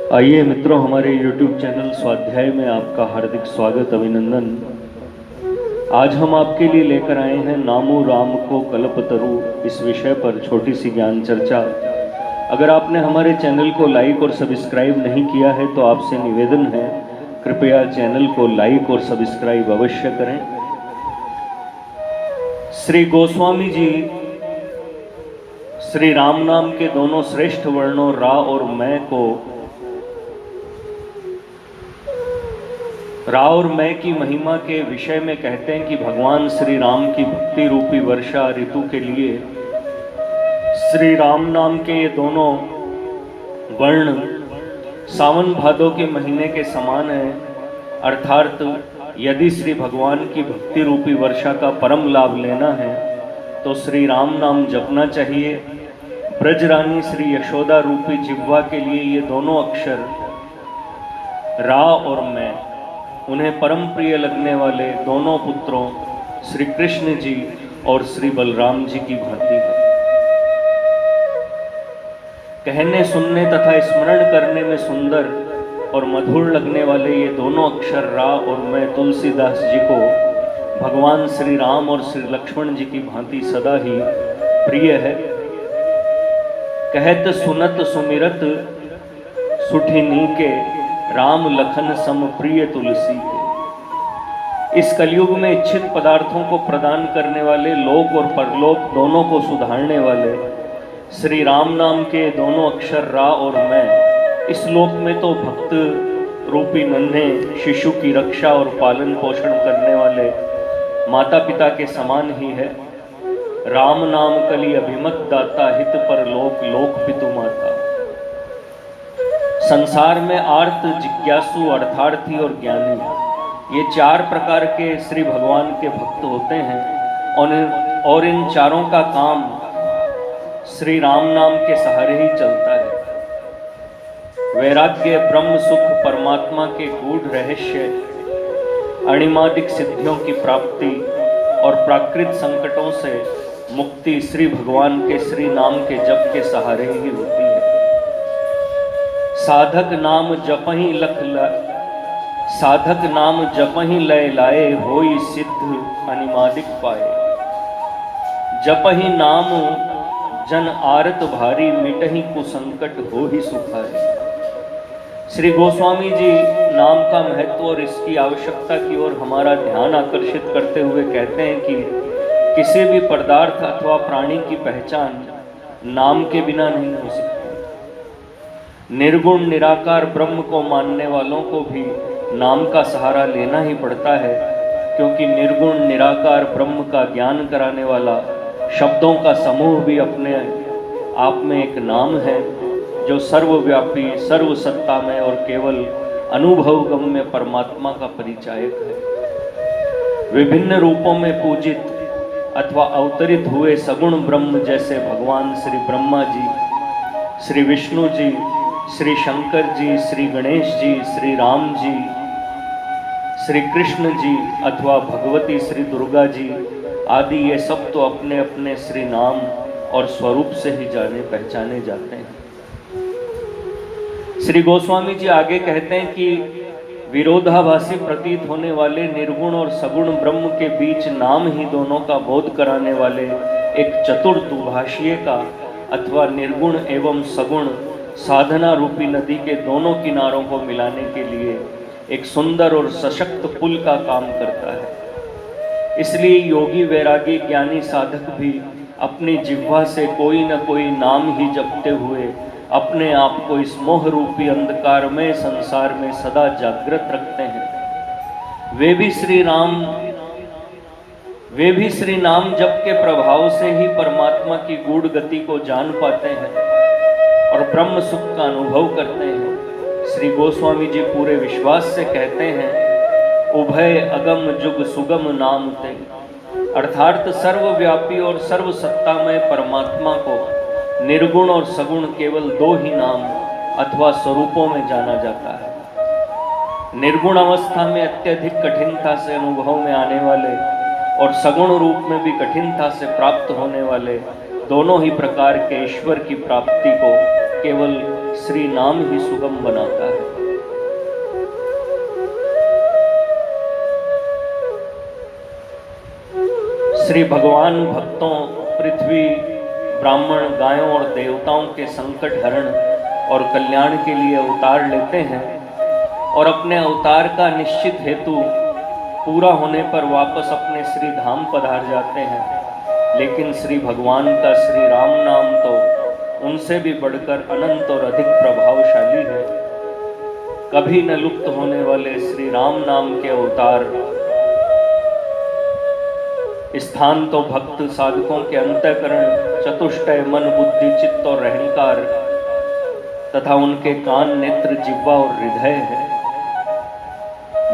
आइए मित्रों, हमारे YouTube चैनल स्वाध्याय में आपका हार्दिक स्वागत, अभिनंदन। आज हम आपके लिए लेकर आए हैं नामू राम को कल्पतरु इस विषय पर छोटी सी ज्ञान चर्चा। अगर आपने हमारे चैनल को लाइक और सब्सक्राइब नहीं किया है तो आपसे निवेदन है, कृपया चैनल को लाइक और सब्सक्राइब अवश्य करें। श्री गोस्वामी जी श्री राम नाम के दोनों श्रेष्ठ वर्णों रा और मैं को रा और मैं की महिमा के विषय में कहते हैं कि भगवान श्री राम की भक्ति रूपी वर्षा ऋतु के लिए श्री राम नाम के ये दोनों वर्ण सावन भादों के महीने के समान है। अर्थात यदि श्री भगवान की भक्ति रूपी वर्षा का परम लाभ लेना है तो श्री राम नाम जपना चाहिए। ब्रजरानी श्री यशोदा रूपी जिह्वा के लिए ये दोनों अक्षर रा और मैं उन्हें परम प्रिय लगने वाले दोनों पुत्रों श्री कृष्ण जी और श्री बलराम जी की भांति है। कहने सुनने तथा स्मरण करने में सुंदर और मधुर लगने वाले ये दोनों अक्षर रा और मैं तुलसीदास जी को भगवान श्री राम और श्री लक्ष्मण जी की भांति सदा ही प्रिय है। कहत सुनत सुमिरत सुठिनी के राम लखन सम प्रिय तुलसी के। इस कलयुग में इच्छित पदार्थों को प्रदान करने वाले, लोक और परलोक दोनों को सुधारने वाले श्री राम नाम के दोनों अक्षर रा और मैं इस लोक में तो भक्त रूपी नन्हे शिशु की रक्षा और पालन पोषण करने वाले माता पिता के समान ही है। राम नाम कली अभिमत दाता हित पर लोक लोक पितु माता। संसार में आर्त, जिज्ञासु, अर्थार्थी और ज्ञानी ये चार प्रकार के श्री भगवान के भक्त होते हैं और इन चारों का काम श्री राम नाम के सहारे ही चलता है। वैराग्य, ब्रह्म सुख, परमात्मा के गूढ़ रहस्य, अणिमादिक सिद्धियों की प्राप्ति और प्राकृत संकटों से मुक्ति श्री भगवान के श्री नाम के जप के सहारे ही होती है। साधक नाम जपहि लय लाए होई सिद्ध अनिमादिक पाए। जपहि नाम जन आरत भारी मिटहि कुसंकट हो ही सुखारी। श्री गोस्वामी जी नाम का महत्व और इसकी आवश्यकता की ओर हमारा ध्यान आकर्षित करते हुए कहते हैं कि किसी भी पदार्थ अथवा प्राणी की पहचान नाम के बिना नहीं हो सकती। निर्गुण निराकार ब्रह्म को मानने वालों को भी नाम का सहारा लेना ही पड़ता है, क्योंकि निर्गुण निराकार ब्रह्म का ज्ञान कराने वाला शब्दों का समूह भी अपने आप में एक नाम है, जो सर्वव्यापी, सर्वसत्तामय और केवल अनुभव गम्य परमात्मा का परिचायक है। विभिन्न रूपों में पूजित अथवा अवतरित हुए सगुण ब्रह्म जैसे भगवान श्री ब्रह्मा जी, श्री विष्णु जी, श्री शंकर जी, श्री गणेश जी, श्री राम जी, श्री कृष्ण जी अथवा भगवती श्री दुर्गा जी आदि ये सब तो अपने अपने श्री नाम और स्वरूप से ही जाने पहचाने जाते हैं। श्री गोस्वामी जी आगे कहते हैं कि विरोधाभासी प्रतीत होने वाले निर्गुण और सगुण ब्रह्म के बीच नाम ही दोनों का बोध कराने वाले एक चतुर दुभाषीय का अथवा निर्गुण एवं सगुण साधना रूपी नदी के दोनों किनारों को मिलाने के लिए एक सुंदर और सशक्त पुल का काम करता है। इसलिए योगी, वैरागी, ज्ञानी साधक भी अपनी जिह्वा से कोई न कोई नाम ही जपते हुए अपने आप को इस मोह रूपी अंधकारमय संसार में सदा जागृत रखते हैं। वे भी श्री नाम जप के प्रभाव से ही परमात्मा की गूढ़ गति को जान पाते हैं और ब्रह्म सुख का अनुभव करते हैं। श्री गोस्वामी जी पूरे विश्वास से कहते हैं, उभय अगम जुग सुगम नाम ते। अर्थात सर्वव्यापी और सर्वसत्तामय परमात्मा को निर्गुण और सगुण केवल दो ही नाम अथवा स्वरूपों में जाना जाता है। निर्गुण अवस्था में अत्यधिक कठिनता से अनुभव में आने वाले और सगुण रूप में भी कठिनता से प्राप्त होने वाले दोनों ही प्रकार के ईश्वर की प्राप्ति को केवल श्री नाम ही सुगम बनाता है। श्री भगवान भक्तों, पृथ्वी, ब्राह्मण, गायों और देवताओं के संकट हरण और कल्याण के लिए अवतार लेते हैं और अपने अवतार का निश्चित हेतु पूरा होने पर वापस अपने श्री धाम पधार जाते हैं। लेकिन श्री भगवान का श्री राम नाम तो उनसे भी बढ़कर अनंत और अधिक प्रभावशाली है। कभी न लुप्त होने वाले श्री राम नाम के अवतार स्थान तो भक्त साधकों के अंतःकरण, चतुष्टय, मन, बुद्धि, चित्त और अहंकार तथा उनके कान, नेत्र, जिह्वा और हृदय है।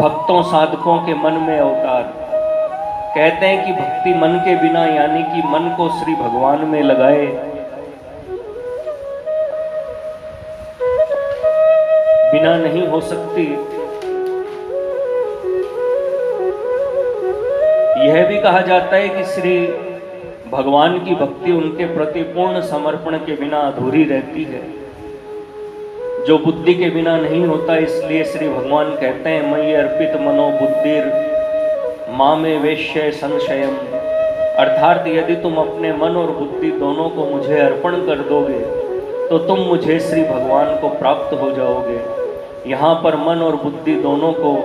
भक्तों साधकों के मन में अवतार कहते हैं कि भक्ति मन के बिना यानी कि मन को श्री भगवान में लगाए बिना नहीं हो सकती। यह भी कहा जाता है कि श्री भगवान की भक्ति उनके प्रति पूर्ण समर्पण के बिना अधूरी रहती है, जो बुद्धि के बिना नहीं होता। इसलिए श्री भगवान कहते हैं, मयि अर्पित मनो बुद्धिर मां में वेश्य संशयम। अर्थात यदि तुम अपने मन और बुद्धि दोनों को मुझे अर्पण कर दोगे तो तुम मुझे श्री भगवान को प्राप्त हो जाओगे। यहाँ पर मन और बुद्धि दोनों को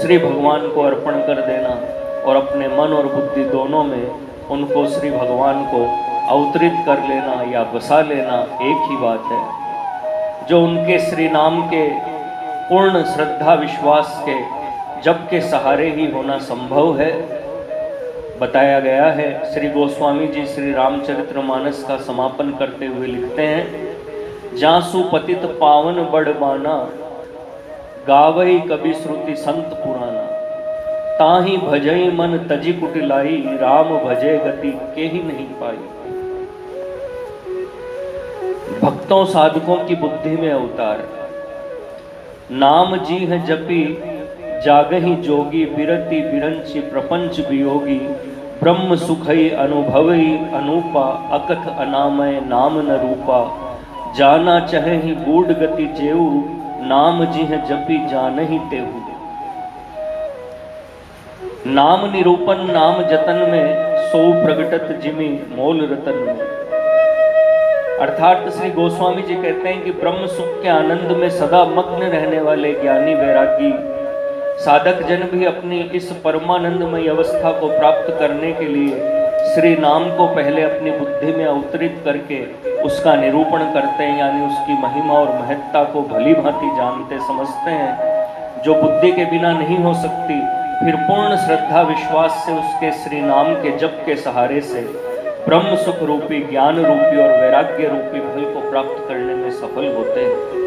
श्री भगवान को अर्पण कर देना और अपने मन और बुद्धि दोनों में उनको श्री भगवान को अवतरित कर लेना या बसा लेना एक ही बात है। जो उनके श्री नाम के पूर्ण श्रद्धा विश्वास के जप के सहारे ही होना संभव है, बताया गया है। श्री गोस्वामी जी श्री रामचरितमानस का समापन करते हुए लिखते हैं, जासु पतित पावन बड़ बाना, गावई कवि श्रुति संत पुराना, ताही भजई मन तजी कुटिलाई, राम भजे गति के ही नहीं पाई। भक्तों साधकों की बुद्धि में अवतार, नाम जी है जपी जागही जोगी, बिरति बिरंची प्रपंच वियोगी, ब्रह्म सुखई अनुभवई अनूपा, अकथ अनामय नाम न रूपा, जाना चहे ही गूढ़ गति जेऊ, नाम जी है जपी जान ही तेहू। नाम निरूपण नाम जतन में, सो प्रगटत जिमी मोल रतन में। अर्थात श्री गोस्वामी जी कहते हैं कि ब्रह्म सुख के आनंद में सदा मग्न रहने वाले ज्ञानी वैरागी साधक जन भी अपनी इस परमानंदमय अवस्था को प्राप्त करने के लिए श्री नाम को पहले अपनी बुद्धि में अवतरित करके उसका निरूपण करते हैं, यानी उसकी महिमा और महत्ता को भली भांति जानते समझते हैं, जो बुद्धि के बिना नहीं हो सकती। फिर पूर्ण श्रद्धा विश्वास से उसके श्री नाम के जप के सहारे से ब्रह्म सुख रूपी, ज्ञान रूपी और वैराग्य रूपी फल को प्राप्त करने में सफल होते हैं।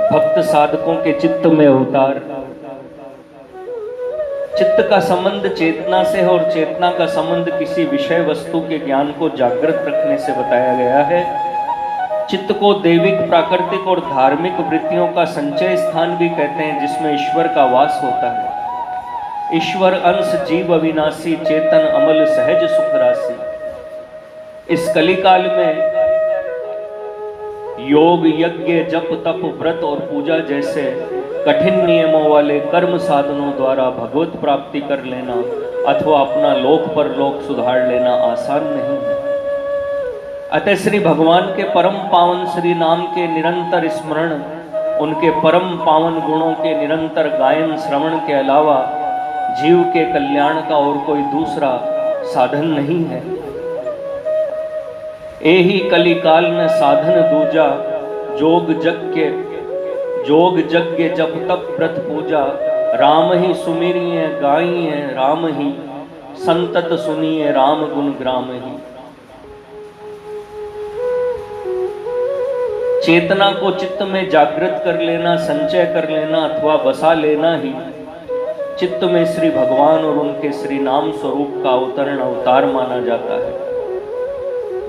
भक्त साधकों के चित्त में अवतार, चित्त का संबंध चेतना से है और चेतना का संबंध किसी विषय वस्तु के ज्ञान को जागृत रखने से बताया गया है। चित्त को दैविक, प्राकृतिक और धार्मिक वृत्तियों का संचय स्थान भी कहते हैं, जिसमें ईश्वर का वास होता है। ईश्वर अंश जीव अविनाशी, चेतन अमल सहज सुख राशि। इस कलिकाल में योग, यज्ञ, जप, तप, व्रत और पूजा जैसे कठिन नियमों वाले कर्म साधनों द्वारा भगवत प्राप्ति कर लेना अथवा अपना लोक परलोक सुधार लेना आसान नहीं है। अतः श्री भगवान के परम पावन श्री नाम के निरंतर स्मरण, उनके परम पावन गुणों के निरंतर गायन श्रवण के अलावा जीव के कल्याण का और कोई दूसरा साधन नहीं है। एही कलिकाल न साधन दूजा, जोग यज्ञ जप तप व्रत पूजा, राम ही सुमिरिए गाइए राम ही, संतत सुनिए राम गुण ग्राम ही। चेतना को चित्त में जागृत कर लेना, संचय कर लेना अथवा बसा लेना ही चित्त में श्री भगवान और उनके श्री नाम स्वरूप का अवतरण, अवतार माना जाता है।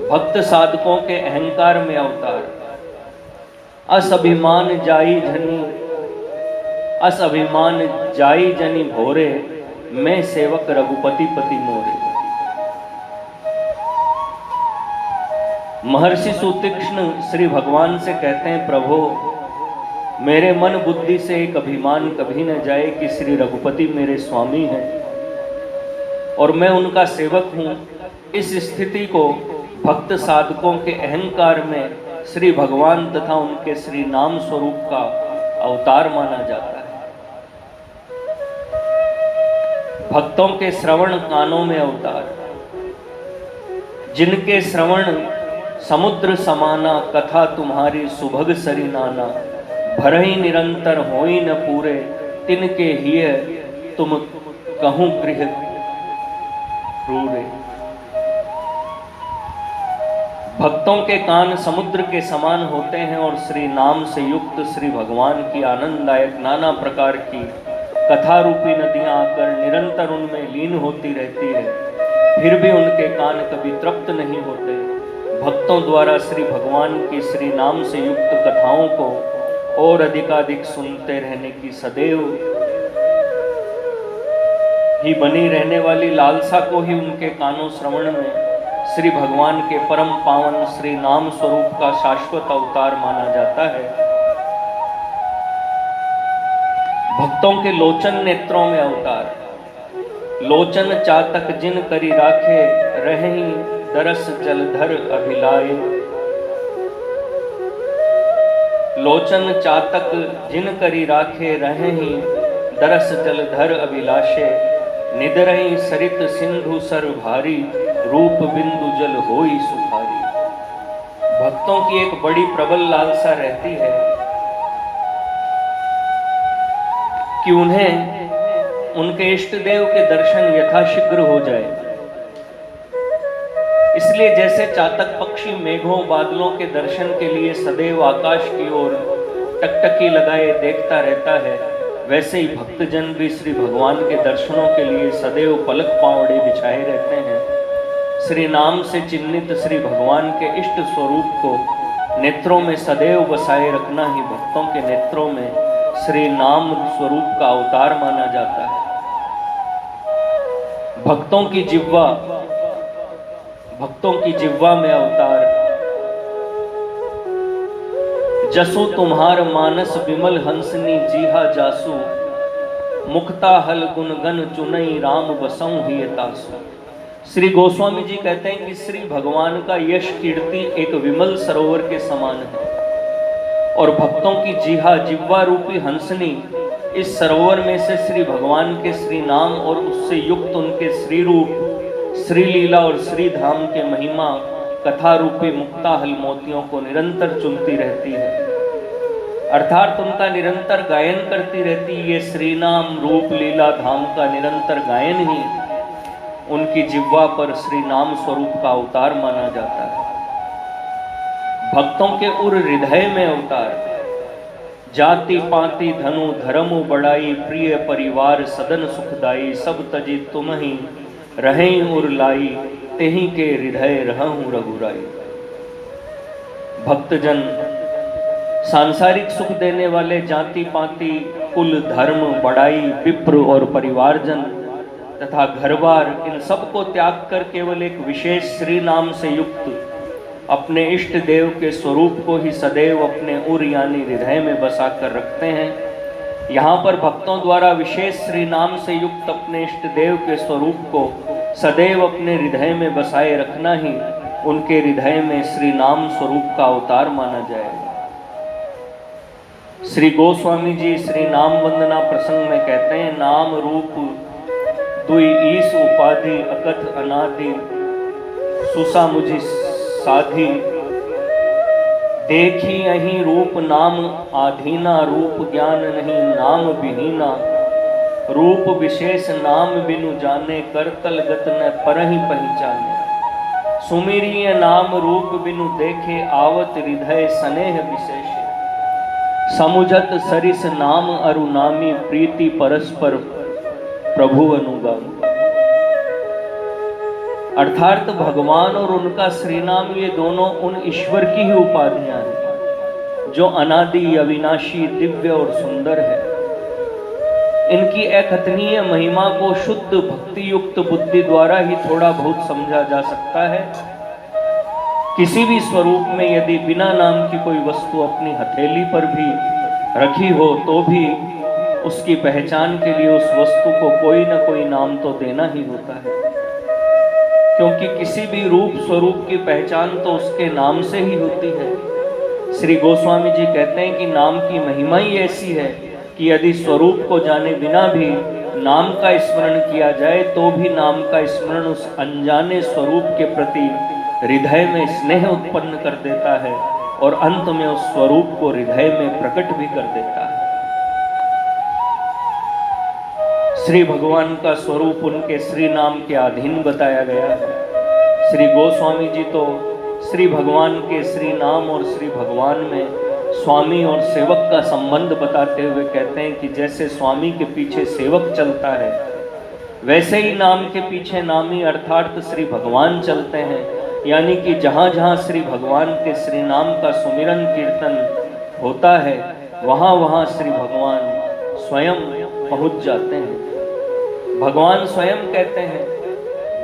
भक्त साधकों के अहंकार में अवतार, असभिमान जाई जनी भोरे, मैं सेवक रघुपति पति मोरे। महर्षि सुतीक्ष्ण श्री भगवान से कहते हैं, प्रभु मेरे मन बुद्धि से एक अभिमान कभी न जाए कि श्री रघुपति मेरे स्वामी हैं और मैं उनका सेवक हूँ। इस स्थिति को भक्त साधकों के अहंकार में श्री भगवान तथा उनके श्री नाम स्वरूप का अवतार माना जाता है। भक्तों के श्रवण कानों में अवतार, जिनके श्रवण समुद्र समाना, कथा तुम्हारी सुभग सरी नाना, भरही निरंतर होई न पूरे, तिनके हिय तुम कहूं गृह रूरे। भक्तों के कान समुद्र के समान होते हैं और श्री नाम से युक्त श्री भगवान की आनंददायक नाना प्रकार की कथा रूपी नदियां आकर निरंतर उनमें लीन होती रहती है, फिर भी उनके कान कभी तृप्त नहीं होते। भक्तों द्वारा श्री भगवान की श्री नाम से युक्त कथाओं को और अधिकाधिक सुनते रहने की सदैव ही बनी रहने वाली लालसा को ही उनके कानों श्रवण में श्री भगवान के परम पावन श्री नाम स्वरूप का शाश्वत अवतार माना जाता है। भक्तों के लोचन नेत्रों में अवतार, लोचन चातक जिन करी राखे, रहें दरस जलधर अभिलाए। लोचन चातक जिन करी राखे, रहें दरस जलधर अभिलाषे। निदरई सरित सिंधु सर भारी, रूप बिंदु जल होई सुखारी। भक्तों की एक बड़ी प्रबल लालसा रहती है कि उन्हें उनके इष्ट देव के दर्शन यथाशीघ्र हो जाए। इसलिए जैसे चातक पक्षी मेघों बादलों के दर्शन के लिए सदैव आकाश की ओर टकटकी लगाए देखता रहता है, वैसे ही भक्तजन भी श्री भगवान के दर्शनों के लिए सदैव पलक पावड़े बिछाए रहते हैं। श्री नाम से चिन्हित श्री भगवान के इष्ट स्वरूप को नेत्रों में सदैव बसाए रखना ही भक्तों के नेत्रों में श्री नाम स्वरूप का अवतार माना जाता है। भक्तों की जिह्वा में अवतार, जसु तुम्हार मानस विमल हंसनी, जीहा जासु मुक्ता हल गुणगन चुनई, राम बसऊं ही तासु। श्री गोस्वामी जी कहते हैं कि श्री भगवान का यश कीर्ति एक विमल सरोवर के समान है और भक्तों की जिह्वा रूपी हंसनी इस सरोवर में से श्री भगवान के श्री नाम और उससे युक्त उनके श्री रूप, श्री लीला और श्री धाम के महिमा कथा रूपी मुक्ताहल मोतियों को निरंतर चुनती रहती है, अर्थात उनका निरंतर गायन करती रहती। ये श्री नाम रूप लीला धाम का निरंतर गायन ही उनकी जिह्वा पर श्री नाम स्वरूप का अवतार माना जाता है। भक्तों के उर हृदय में अवतार, जाति पाति धनु धर्मु बढ़ाई, प्रिय परिवार सदन सुखदाई, सब तजी तुम ही रहें उर लाई, तेही के हृदय रहूं रघुराई। भक्तजन सांसारिक सुख देने वाले जाति पाति कुल धर्म बढ़ाई, विप्र और परिवारजन तथा घरबार, इन सब को त्याग कर केवल एक विशेष श्री नाम से युक्त अपने इष्ट देव के स्वरूप को ही सदैव अपने उर यानी हृदय में बसा कर रखते हैं। यहाँ पर भक्तों द्वारा विशेष श्री नाम से युक्त अपने इष्ट देव के स्वरूप को सदैव अपने हृदय में बसाए रखना ही उनके हृदय में श्री नाम स्वरूप का अवतार माना जाएगा। श्री गोस्वामी जी श्री नाम वंदना प्रसंग में कहते हैं, नाम रूप दुई ईस उपाधि, अकथ अनादि सुसा मुझी साधी, देखी अहीं रूप नाम आधीना, रूप ज्ञान नहीं नाम विहीना, रूप विशेष नाम बिनु जाने, करतल गत न परहि पहचाने, सुमिरिय नाम रूप बिनु देखे, आवत हृदय स्नेह विशेष, समुझत सरिस नाम अरुनामी, प्रीति परस्पर प्रभु अनुगामी। अर्थात भगवान और उनका श्री नाम ये दोनों उन ईश्वर की ही उपाधियां हैं जो अनादि अविनाशी दिव्य और सुंदर है। इनकी अकथनीय महिमा को शुद्ध भक्ति युक्त बुद्धि द्वारा ही थोड़ा बहुत समझा जा सकता है, किसी भी स्वरूप में यदि बिना नाम की कोई वस्तु अपनी हथेली पर भी रखी हो तो भी उसकी पहचान के लिए उस वस्तु को कोई ना कोई नाम तो देना ही होता है, क्योंकि किसी भी रूप स्वरूप की पहचान तो उसके नाम से ही होती है। श्री गोस्वामी जी कहते हैं कि नाम की महिमा ही ऐसी है कि यदि स्वरूप को जाने बिना भी नाम का स्मरण किया जाए तो भी नाम का स्मरण उस अनजाने स्वरूप के प्रति हृदय में स्नेह उत्पन्न कर देता है और अंत में उस स्वरूप को हृदय में प्रकट भी कर देता है। श्री भगवान का स्वरूप उनके श्री नाम के अधीन बताया गया है। श्री गोस्वामी जी तो श्री भगवान के श्री नाम और श्री भगवान में स्वामी और सेवक का संबंध बताते हुए कहते हैं कि जैसे स्वामी के पीछे सेवक चलता है, वैसे ही नाम के पीछे नामी अर्थात श्री भगवान चलते हैं। यानी कि जहाँ जहाँ श्री भगवान के श्री नाम का सुमिरन कीर्तन होता है, वहाँ वहाँ श्री भगवान स्वयं पहुँच जाते हैं। भगवान स्वयं कहते हैं,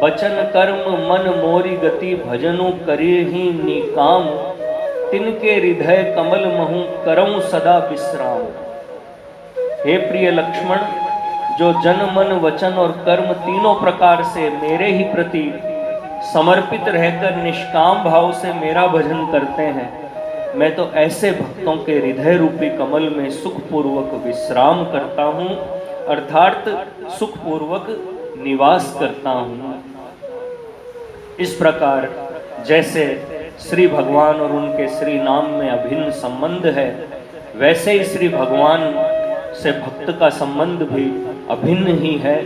बचन कर्म मन मोरी गति भजनु करे ही निकाम, तिनके हृदय कमल महु करऊं सदा विश्राम। हे प्रिय लक्ष्मण, जो जन मन वचन और कर्म तीनों प्रकार से मेरे ही प्रति समर्पित रहकर निष्काम भाव से मेरा भजन करते हैं, मैं तो ऐसे भक्तों के हृदय रूपी कमल में सुखपूर्वक विश्राम करता हूँ, अर्थात सुखपूर्वक निवास करता हूँ। इस प्रकार जैसे श्री भगवान और उनके श्री नाम में अभिन्न संबंध है, वैसे ही श्री भगवान से भक्त का संबंध भी अभिन्न ही है।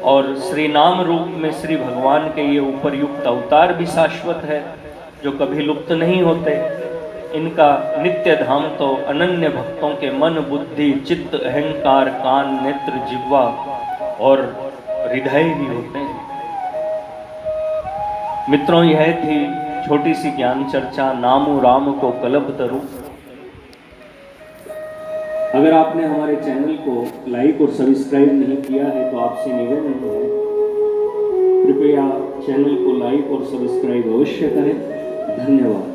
और श्री नाम रूप में श्री भगवान के ये उपरयुक्त अवतार भी शाश्वत है, जो कभी लुप्त नहीं होते। इनका नित्य धाम तो अनन्य भक्तों के मन बुद्धि चित्त अहंकार कान नेत्र जिह्वा और हृदय ही होते हैं। मित्रों, यह थी छोटी सी ज्ञान चर्चा नामु राम को कल्पतरु। अगर आपने हमारे चैनल को लाइक और सब्सक्राइब नहीं किया है तो आपसे निवेदन है, कृपया चैनल को लाइक और सब्सक्राइब अवश्य करें। धन्यवाद।